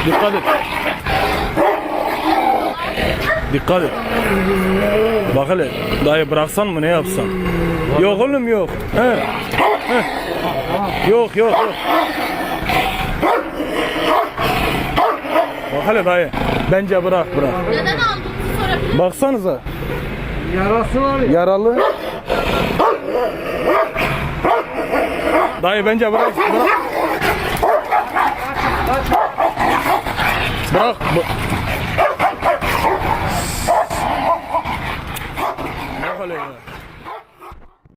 Dikkat et. Dikkat et. Bak hele dayı bıraksan mı ne yapsan? Yok oğlum yok. He. He. Yok yok yok. Bak hele dayı. Bence bırak. Neden aldığınızı sorabilir miyim? Baksanıza. Yarası var ya. Yaralı. Dayı bence bırak. Bırak.